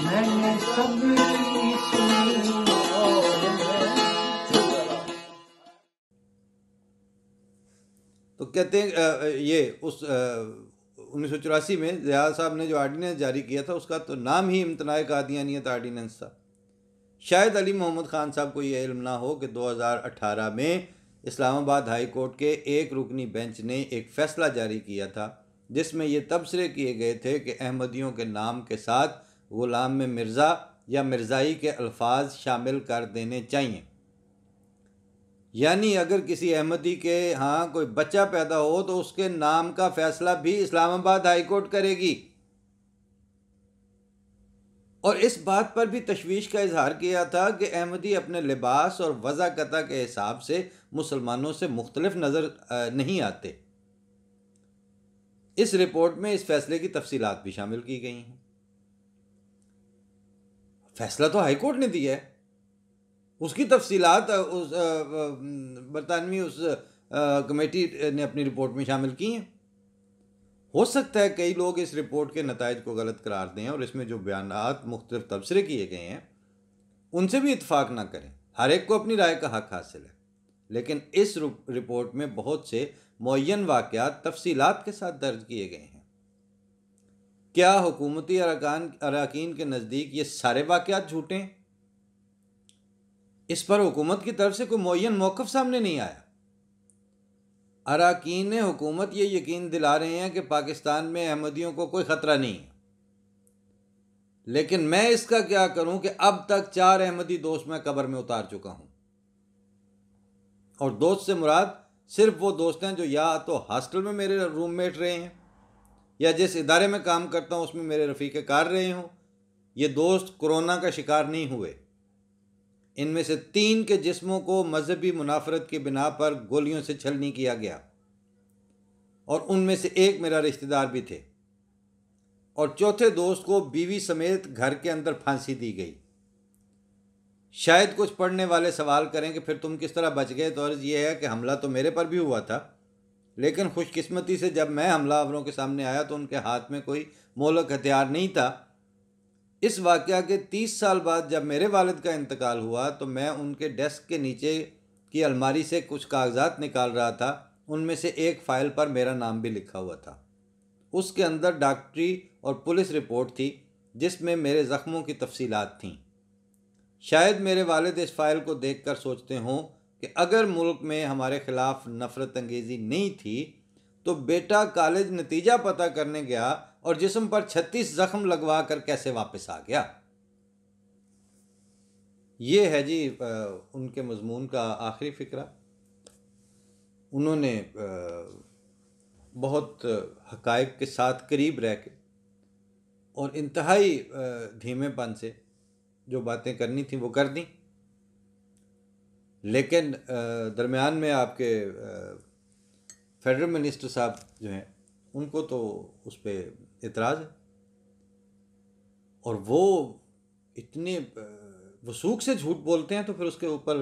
मैंने सबकी सुनी और तो कहते हैं ये उस 1984 में ज़िया साहब ने जो आर्डीनेंस जारी किया था उसका तो नाम ही इम्तनाए कादियानियत आर्डीनेंस था। शायद अली मोहम्मद ख़ान साहब को ये इल्म ना हो कि 2018 में इस्लामाबाद हाई कोर्ट के एक रुकनी बेंच ने एक फ़ैसला जारी किया था जिसमें ये तबसरे किए गए थे कि अहमदियों के नाम के साथ ग़ुलाम में मिर्ज़ा या मिर्ज़ाई के अल्फाज शामिल कर देने चाहिए। यानी अगर किसी अहमदी के यहाँ कोई बच्चा पैदा हो तो उसके नाम का फैसला भी इस्लामाबाद हाई कोर्ट करेगी। और इस बात पर भी तशवीश का इजहार किया था कि अहमदी अपने लिबास और वज़ाकता के हिसाब से मुसलमानों से मुख्तलिफ नज़र नहीं आते। इस रिपोर्ट में इस फैसले की तफसीलात भी शामिल की गई हैं। फैसला तो हाई कोर्ट ने दिया है, उसकी तफसीलात उस बरतानवी उस कमेटी ने अपनी रिपोर्ट में शामिल की हैं। हो सकता है कई लोग इस रिपोर्ट के नताइज को गलत करार दें और इसमें जो बयानात मुख्तलिफ तबसरे किए गए हैं उनसे भी इत्फाक ना करें। हर एक को अपनी राय का हक हासिल है, लेकिन इस रिपोर्ट में बहुत से मुअय्यन वाक़यात तफसीलात के साथ दर्ज किए गए हैं। क्या हुकूमती अरकान के नज़दीक ये सारे वाक़यात झूठे हैं? इस पर हुकूमत की तरफ से कोई मुअय्यन मौक़िफ़ सामने नहीं आया। अरकान हुकूमत ये यकीन दिला रहे हैं कि पाकिस्तान में अहमदियों को कोई ख़तरा नहीं है, लेकिन मैं इसका क्या करूं कि अब तक 4 अहमदी दोस्त मैं कब्र में उतार चुका हूं। और दोस्त से मुराद सिर्फ वो दोस्त हैं जो या तो हॉस्टल में मेरे रूममेट रहे हैं या जिस इदारे में काम करता हूं उसमें मेरे रफ़ीक़े कार रहे हों। ये दोस्त कोरोना का शिकार नहीं हुए। इनमें से 3 के जिस्मों को मजहबी मुनाफरत की बिना पर गोलियों से छलनी किया गया और उनमें से एक मेरा रिश्तेदार भी थे। और चौथे दोस्त को बीवी समेत घर के अंदर फांसी दी गई। शायद कुछ पढ़ने वाले सवाल करें कि फिर तुम किस तरह बच गए। तो अर्ज़ यह है कि हमला तो मेरे पर भी हुआ था, लेकिन खुशकिस्मती से जब मैं हमलावरों के सामने आया तो उनके हाथ में कोई मोहलक हथियार नहीं था। इस वाक़या के 30 साल बाद जब मेरे वालिद का इंतकाल हुआ तो मैं उनके डेस्क के नीचे की अलमारी से कुछ कागजात निकाल रहा था। उनमें से एक फ़ाइल पर मेरा नाम भी लिखा हुआ था। उसके अंदर डॉक्टरी और पुलिस रिपोर्ट थी जिसमें मेरे ज़ख्मों की तफसीलात थीं। शायद मेरे वालिद इस फ़ाइल को देखकर सोचते हों कि अगर मुल्क में हमारे ख़िलाफ़ नफ़रत अंगेज़ी नहीं थी तो बेटा कॉलेज नतीजा पता करने गया और जिस्म पर 36 ज़ख्म लगवा कर कैसे वापस आ गया। ये है जी उनके मज़मून का आखिरी फ़िक्रा। उन्होंने बहुत हक़ाइक़ के साथ करीब रह के और इंतहाई धीमेपन से जो बातें करनी थी वो कर दी, लेकिन दरमियान में आपके फेडरल मिनिस्टर साहब जो हैं उनको तो उस पर एतराज़ है और वो इतने वसूख से झूठ बोलते हैं तो फिर उसके ऊपर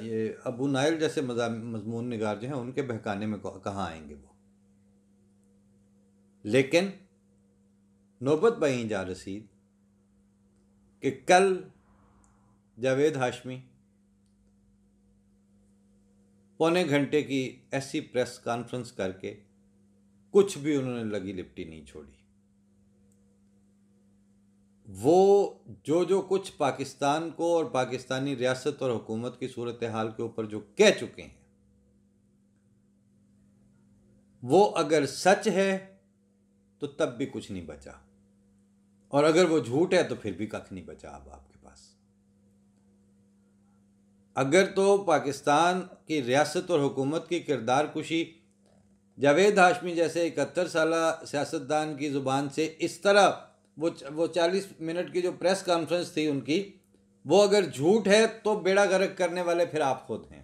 ये अबू नाइल जैसे मज़मून निगार जो हैं उनके बहकाने में कहाँ आएंगे वो। लेकिन नौबत बहीं जा रसीद कि कल जावेद हाशमी पौने घंटे की ऐसी प्रेस कॉन्फ्रेंस करके कुछ भी उन्होंने लगी लिपटी नहीं छोड़ी। वो जो कुछ पाकिस्तान को और पाकिस्तानी रियासत और हुकूमत की सूरत हाल के ऊपर जो कह चुके हैं वो अगर सच है तो तब भी कुछ नहीं बचा, और अगर वो झूठ है तो फिर भी कख नहीं बचा अब आपके पास। अगर तो पाकिस्तान की रियासत और हुकूमत की किरदार कुशी जावेद हाशमी जैसे 71 साला सियासतदान की ज़ुबान से इस तरह वो 40 मिनट की जो प्रेस कॉन्फ्रेंस थी उनकी, वो अगर झूठ है तो बेड़ा गर्क करने वाले फिर आप खुद हैं।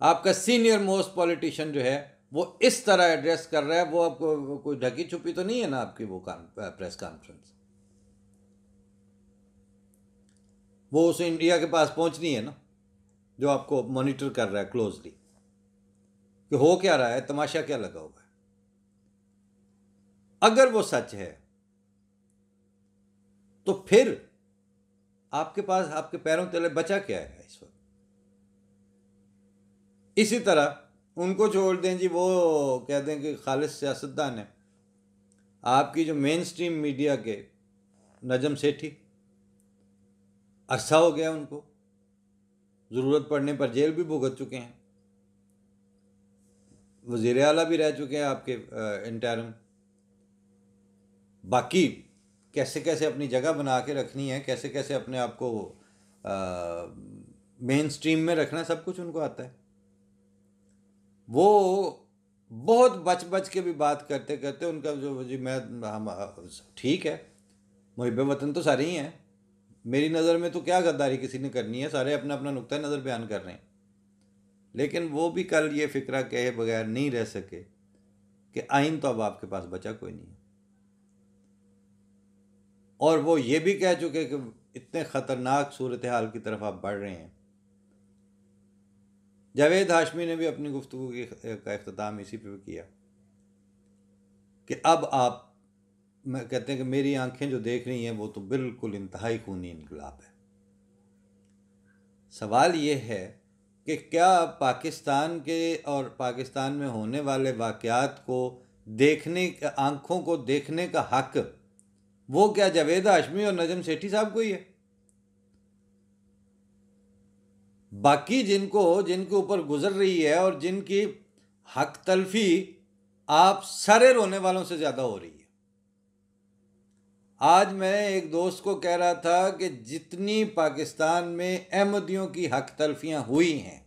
आपका सीनियर मोस्ट पॉलिटिशियन जो है वो इस तरह एड्रेस कर रहा है, वो आपको कोई ढकी छुपी तो नहीं है ना आपकी वो प्रेस कॉन्फ्रेंस। वो उस इंडिया के पास पहुंचनी है ना जो आपको मॉनिटर कर रहा है क्लोजली कि हो क्या रहा है, तमाशा क्या लगा हुआ है। अगर वो सच है तो फिर आपके पास आपके पैरों तले बचा क्या है इस वक्त? इसी तरह उनको छोड़ दें जी, वो कह दें कि खालिस सियासतदान है। आपकी जो मेन स्ट्रीम मीडिया के नजम सेठी, अरसा हो गया उनको, ज़रूरत पड़ने पर जेल भी भुगत चुके हैं, वज़ीर आला भी रह चुके हैं आपके इंटरिम। बाकी कैसे कैसे अपनी जगह बना के रखनी है, कैसे कैसे अपने आप को मेन स्ट्रीम में रखना, सब कुछ उनको आता है। वो बहुत बच बच के भी बात करते करते उनका जो जी मैं हम ठीक है, मुहिब वतन तो सारे ही हैं, मेरी नज़र में तो क्या गद्दारी किसी ने करनी है, सारे अपना अपना नुक्ता नज़र बयान कर रहे हैं। लेकिन वो भी कल ये फिक्रा कहे बगैर नहीं रह सके कि आइन तो अब आपके पास बचा कोई नहीं है। और वो ये भी कह चुके कि इतने ख़तरनाक सूरत हाल की तरफ आप बढ़ रहे हैं। जावेद हाशमी ने भी अपनी गुफ्तगू का इख्तिताम इसी पे किया कि अब आप, मैं कहते हैं कि मेरी आंखें जो देख रही हैं वो तो बिल्कुल इंतहाई खूनी इनकलाब है। सवाल ये है कि क्या पाकिस्तान के और पाकिस्तान में होने वाले वाक़यात को देखने, आंखों को देखने का हक वो क्या जावेद हाशमी और नजम सेठी साहब को ही है? बाकी जिनके ऊपर गुजर रही है और जिनकी हक तलफी आप सारे रोने वालों से ज़्यादा हो रही है। आज मैं एक दोस्त को कह रहा था कि जितनी पाकिस्तान में अहमदियों की हक तलफियाँ हुई हैं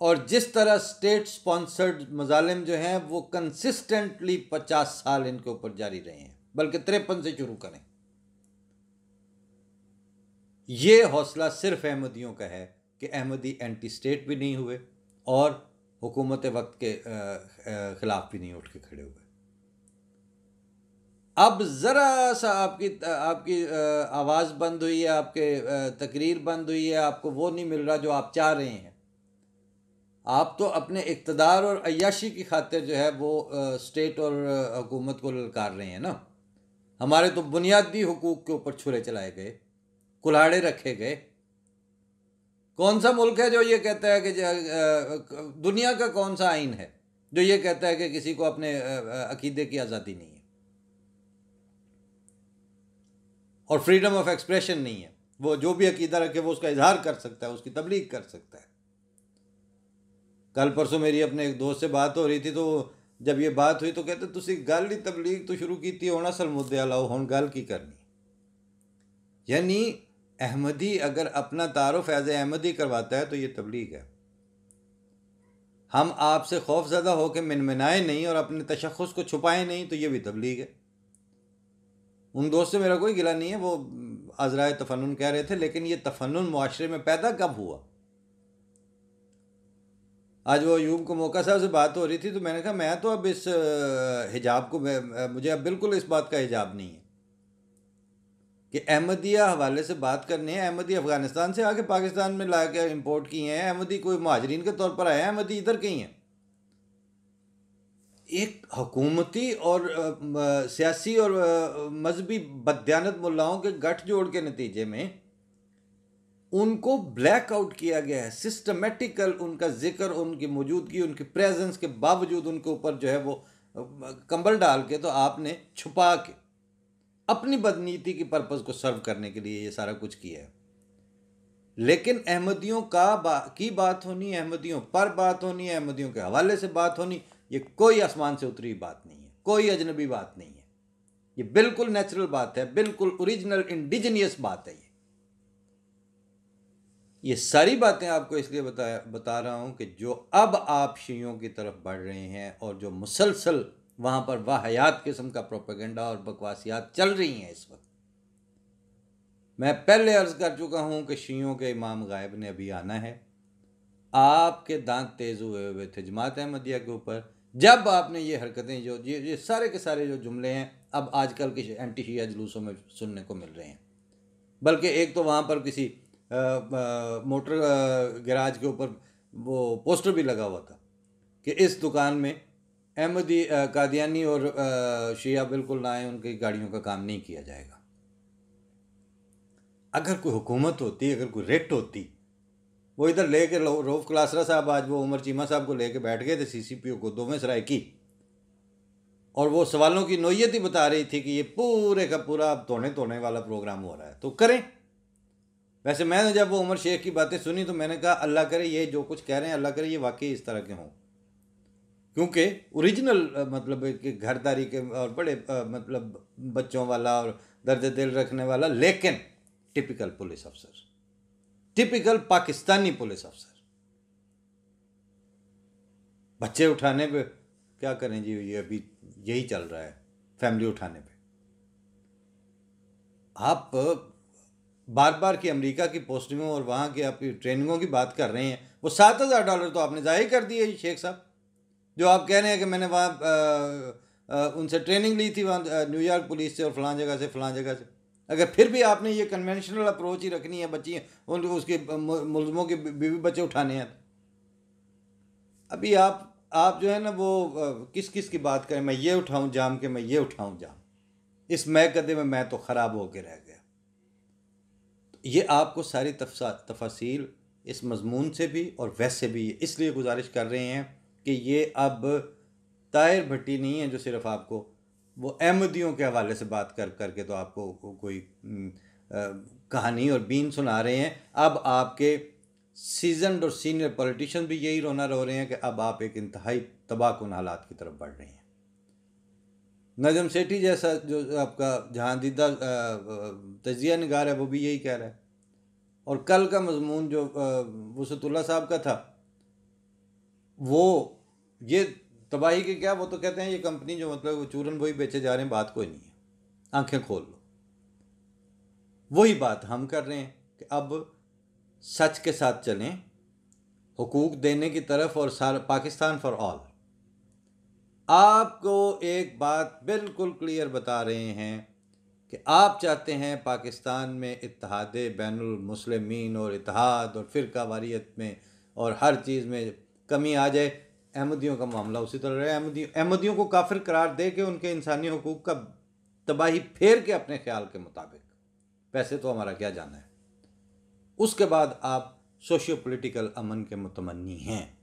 और जिस तरह स्टेट स्पॉन्सर्ड मजालिम जो हैं वो कंसिस्टेंटली 50 साल इनके ऊपर जारी रहे हैं, बल्कि 53 से शुरू करें। ये हौसला सिर्फ अहमदियों का है कि अहमदी एंटी स्टेट भी नहीं हुए और हुकूमत वक्त के खिलाफ भी नहीं उठ के खड़े हुए। अब ज़रा सा आपकी आवाज़ बंद हुई है, आपके तकरीर बंद हुई है, आपको वो नहीं मिल रहा जो आप चाह रहे हैं। आप तो अपने इक़्तिदार और अय्याशी की खातिर जो है वो स्टेट और हुकूमत को ललकार रहे हैं ना। हमारे तो बुनियादी हुकूक के ऊपर छुरे चलाए गए, कुल्हाड़े रखे गए। कौन सा मुल्क है जो ये कहता है कि दुनिया का कौन सा आइन है जो ये कहता है कि किसी को अपने अकीदे की आज़ादी नहीं है और फ्रीडम ऑफ एक्सप्रेशन नहीं है? वो जो भी अकीदा रखे वो उसका इजहार कर सकता है, उसकी तबलीग कर सकता है। कल परसों मेरी अपने एक दोस्त से बात हो रही थी, तो जब ये बात हुई तो कहते तुसी गल ही तबलीग तो शुरू की होना सल मुद्दे लाओ, हुण गल की करनी। यानी अहमदी अगर अपना तारुफ एज ए अहमदी करवाता है तो ये तबलीग है। हम आपसे खौफज़दा हो के मिनमिनाए नहीं और अपने तशख़्ख़ुस को छुपाएं नहीं तो ये भी तबलीग है। उन दोस्त से मेरा कोई गिला नहीं है, वो अज़राए तफन्नुन कह रहे थे, लेकिन ये तफन्नुन मुआशरे में पैदा कब हुआ? आज वो अयूब को मौका साहब से बात हो रही थी तो मैंने कहा मैं तो अब इस हिजाब को, मुझे अब बिल्कुल इस बात का हिजाब नहीं है कि अहमदिया हवाले से बात करनी है। अहमदी अफ़गानिस्तान से आके पाकिस्तान में ला के इम्पोर्ट किए हैं, अहमदी कोई महाजरीन के तौर पर आए हैं, अहमदी इधर कहीं हैं। एक हुकूमती और सियासी और मजहबी बददियानत मुल्लाओं के गठजोड़ के नतीजे में उनको ब्लैक आउट किया गया है। सिस्टमेटिकल उनका जिक्र, उनकी मौजूदगी, उनकी प्रेजेंस के बावजूद उनके ऊपर जो है वो कंबल डाल के, तो आपने छुपा के अपनी बदनीति की पर्पज़ को सर्व करने के लिए ये सारा कुछ किया है। लेकिन अहमदियों की बात होनी, अहमदियों पर बात होनी, अहमदियों के हवाले से बात होनी, ये कोई आसमान से उतरी बात नहीं है, कोई अजनबी बात नहीं है। ये बिल्कुल नेचुरल बात है, बिल्कुल ओरिजिनल इंडिजिनियस बात है। ये सारी बातें आपको इसलिए बता रहा हूँ कि जो अब आप शियों की तरफ बढ़ रहे हैं और जो मुसलसल वहाँ पर वाहियात किस्म का प्रोपेगेंडा और बकवासियात चल रही हैं इस वक्त, मैं पहले अर्ज़ कर चुका हूँ कि शियों के इमाम गायब ने अभी आना है। आपके दांत तेज़ हुए हुए थे जमात अहमदिया के ऊपर जब आपने ये हरकतें, जो ये सारे के सारे जो जुमले हैं अब आजकल के एंटी शिया जुलूसों में सुनने को मिल रहे हैं। बल्कि एक तो वहाँ पर किसी मोटर गैराज के ऊपर वो पोस्टर भी लगा हुआ था कि इस दुकान में अहमदी कादियानी और शिया बिल्कुल ना आए, उनकी गाड़ियों का काम नहीं किया जाएगा। अगर कोई हुकूमत होती, अगर कोई रेट होती, वो इधर लेके रऊफ क्लासरा साहब आज वो उमर चीमा साहब को लेके बैठ गए थे CCPO को, दोवें सराय की, और वो सवालों की नोयत ही बता रही थी कि ये पूरे का पूरा धोने वाला प्रोग्राम हो रहा है, तो करें। वैसे मैंने जब वो उमर शेख की बातें सुनी तो मैंने कहा अल्लाह करे ये जो कुछ कह रहे हैं अल्लाह करे ये वाकई इस तरह के हों, क्योंकि ओरिजिनल मतलब कि घरदारी के और बड़े मतलब बच्चों वाला और दर्द दिल रखने वाला, लेकिन टिपिकल पुलिस अफसर, टिपिकल पाकिस्तानी पुलिस अफसर। बच्चे उठाने पे क्या करें जी, ये अभी यही चल रहा है, फैमिली उठाने पे। आप बार बार की अमेरिका की पोस्टिंगों और वहाँ की आपकी ट्रेनिंगों की बात कर रहे हैं, वो $7,000 तो आपने ज़ाहिर कर दिए शेख साहब, जो आप कह रहे हैं कि मैंने वहाँ उनसे ट्रेनिंग ली थी, वहाँ न्यूयॉर्क पुलिस से और फलां जगह से फलां जगह से। अगर फिर भी आपने ये कन्वेंशनल अप्रोच ही रखनी है, बच्ची उन उसके मुल्ज़मों के बीवी बच्चे उठाने हैं, अभी आप जो है ना वो किस किस की बात करें, मैं ये उठाऊं जाम के मैं ये उठाऊं जाम, इस महकदे में मैं तो ख़राब होके रह गया। तो ये आपको सारी तफासील इस मजमून से भी और वैसे भी इसलिए गुजारिश कर रहे हैं कि ये अब ताहिर भट्टी नहीं है जो सिर्फ आपको वो अहमदियों के हवाले से बात करके तो आपको कोई कहानी और बीन सुना रहे हैं। अब आपके सीजनड और सीनियर पॉलिटिशियन भी यही रोना रो रहे हैं कि अब आप एक इंतहाई तबाहकुन हालात की तरफ बढ़ रहे हैं। नजम सेठी जैसा जो आपका जहांदीदा तजिया निगार है वो भी यही कह रहा है। और कल का मजमून जो वसतुल्लाह साहब का था, वो ये तबाही के क्या, वो तो कहते हैं ये कंपनी जो मतलब चूरन वही बेचे जा रहे हैं, बात कोई नहीं है, आंखें खोल लो। वही बात हम कर रहे हैं कि अब सच के साथ चलें, हुकूक देने की तरफ, और सारा पाकिस्तान फॉर ऑल। आपको एक बात बिल्कुल क्लियर बता रहे हैं कि आप चाहते हैं पाकिस्तान में इत्तेहाद बैनुल मुस्लिमीन और इत्तेहाद और फ़िरका वारियत में और हर चीज़ में कमी आ जाए। अहमदियों का मामला उसी तरह रहे, अहमदियों को काफिर करार दे के उनके इंसानी हुकूक का तबाही फेर के अपने ख्याल के मुताबिक, वैसे तो हमारा क्या जाना है। उसके बाद आप सोशियो पॉलिटिकल अमन के मुतमन्नी हैं।